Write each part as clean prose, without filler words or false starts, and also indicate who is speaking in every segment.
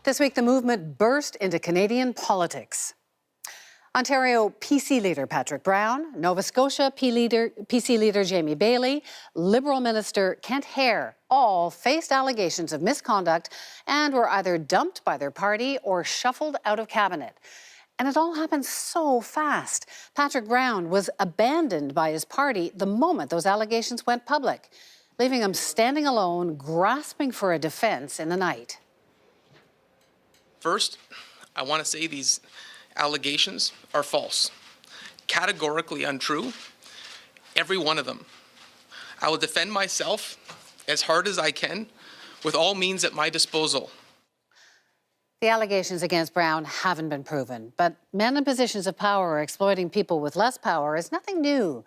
Speaker 1: This week, the movement burst into Canadian politics. Ontario PC leader Patrick Brown, Nova Scotia PC leader Jamie Bailey, Liberal Minister Kent Hehr all faced allegations of misconduct and were either dumped by their party or shuffled out of cabinet. And it all happened so fast. Patrick Brown was abandoned by his party the moment those allegations went public, leaving him standing alone, grasping for a defense in the night.
Speaker 2: First, I want to say these allegations are false, categorically untrue, every one of them. I will defend myself as hard as I can with all means at my disposal.
Speaker 1: The allegations against Brown haven't been proven, but men in positions of power exploiting people with less power is nothing new.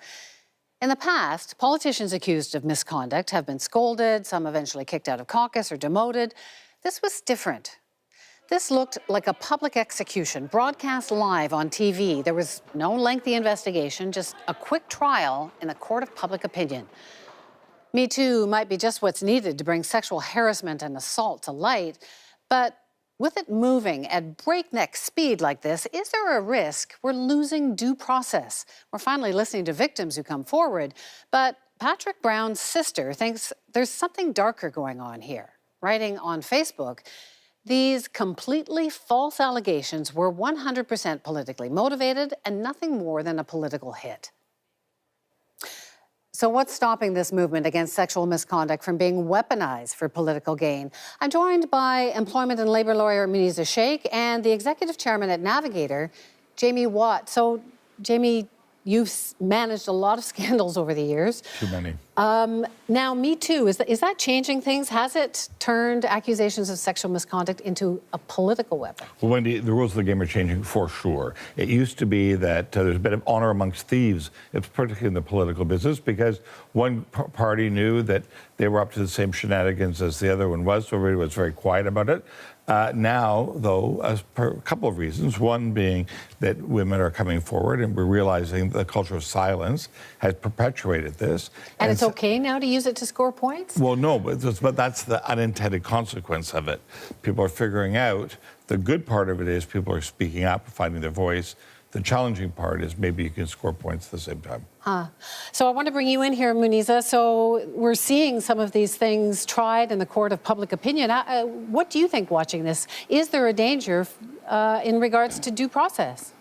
Speaker 1: In the past, politicians accused of misconduct have been scolded, some eventually kicked out of caucus or demoted. This was different. This looked like a public execution, broadcast live on TV. There was no lengthy investigation, just a quick trial in the court of public opinion. Me Too might be just what's needed to bring sexual harassment and assault to light, but with it moving at breakneck speed like this, is there a risk we're losing due process? We're finally listening to victims who come forward, but Patrick Brown's sister thinks there's something darker going on here. Writing on Facebook, these completely false allegations were 100% politically motivated and nothing more than a political hit. So what's stopping this movement against sexual misconduct from being weaponized for political gain? I'm joined by employment and labor lawyer Muniza Sheikh and the executive chairman at Navigator, Jamie Watt. So, Jamie, you've managed a lot of scandals over the years.
Speaker 3: Too many.
Speaker 1: Now, Me Too, is that changing things? Has it turned accusations of sexual misconduct into a political weapon?
Speaker 3: Well, Wendy, the rules of the game are changing for sure. It used to be that there's a bit of honor amongst thieves, it's particularly in the political business, because one party knew that they were up to the same shenanigans as the other one was, so everybody was very quiet about it. Now, though, for a couple of reasons. One being that women are coming forward and we're realizing the culture of silence has perpetuated this.
Speaker 1: And it's okay now to use it to score points?
Speaker 3: Well, no, but that's the unintended consequence of it. People are figuring out the good part of it is people are speaking up, finding their voice. The challenging part is maybe you can score points at the same time.
Speaker 1: So I want to bring you in here, Muniza. So we're seeing some of these things tried in the court of public opinion. What do you think watching this? Is there a danger in regards to due process?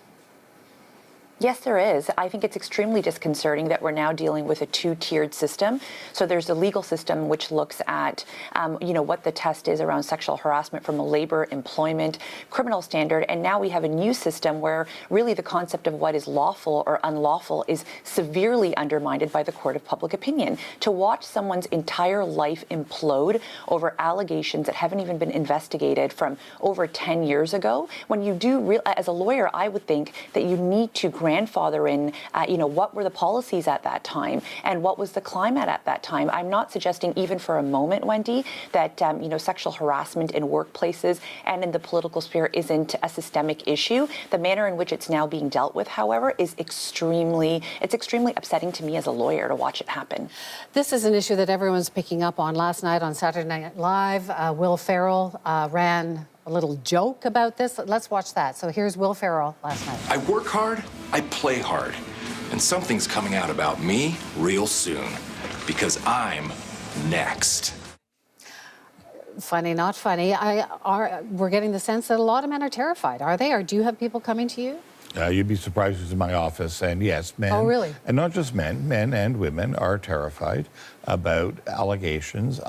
Speaker 4: Yes, there is. I think it's extremely disconcerting that we're now dealing with a two-tiered system. So there's the legal system which looks at, what the test is around sexual harassment from a labor, employment, criminal standard. And now we have a new system where really the concept of what is lawful or unlawful is severely undermined by the court of public opinion. To watch someone's entire life implode over allegations that haven't even been investigated from over 10 years ago, when you do, as a lawyer, I would think that you need to grandfather in, what were the policies at that time and what was the climate at that time. I'm not suggesting even for a moment, Wendy, that, sexual harassment in workplaces and in the political sphere isn't a systemic issue. The manner in which it's now being dealt with, however, is extremely upsetting to me as a lawyer to watch it happen.
Speaker 1: This is an issue that everyone's picking up on. Last night on Saturday Night Live, Will Ferrell ran a little joke about this. Let's watch that. So here's Will Ferrell last night.
Speaker 5: I work hard, I play hard, and something's coming out about me real soon, because I'm next.
Speaker 1: Funny, not funny. We're getting the sense that a lot of men are terrified. Are they? Or do you have people coming to you?
Speaker 3: You'd be surprised who's in my office, and yes, men.
Speaker 1: Oh, really?
Speaker 3: And not just men and women are terrified about allegations,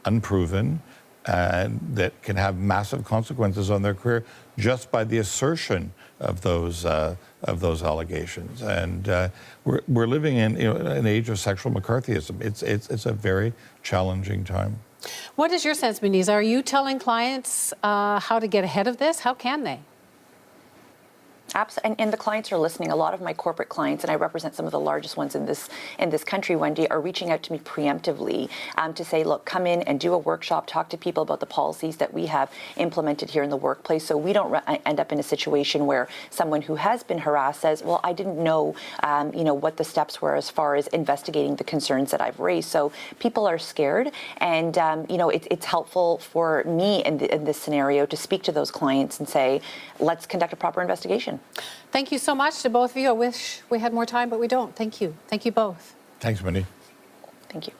Speaker 3: unproven, that can have massive consequences on their career just by the assertion of those allegations. And we're living in an age of sexual McCarthyism. It's a very challenging time.
Speaker 1: What is your sense, Muniza? Are you telling clients how to get ahead of this? How can they?
Speaker 4: Absolutely, and the clients are listening. A lot of my corporate clients, and I represent some of the largest ones in this country, Wendy, are reaching out to me preemptively to say, look, come in and do a workshop, talk to people about the policies that we have implemented here in the workplace, so we don't end up in a situation where someone who has been harassed says, well, I didn't know, what the steps were as far as investigating the concerns that I've raised. So people are scared, and it's helpful for me in this scenario to speak to those clients and say, let's conduct a proper investigation.
Speaker 1: Thank you so much to both of you. I wish we had more time, but we don't. Thank you. Thank you both.
Speaker 3: Thanks, Mindy.
Speaker 4: Thank you.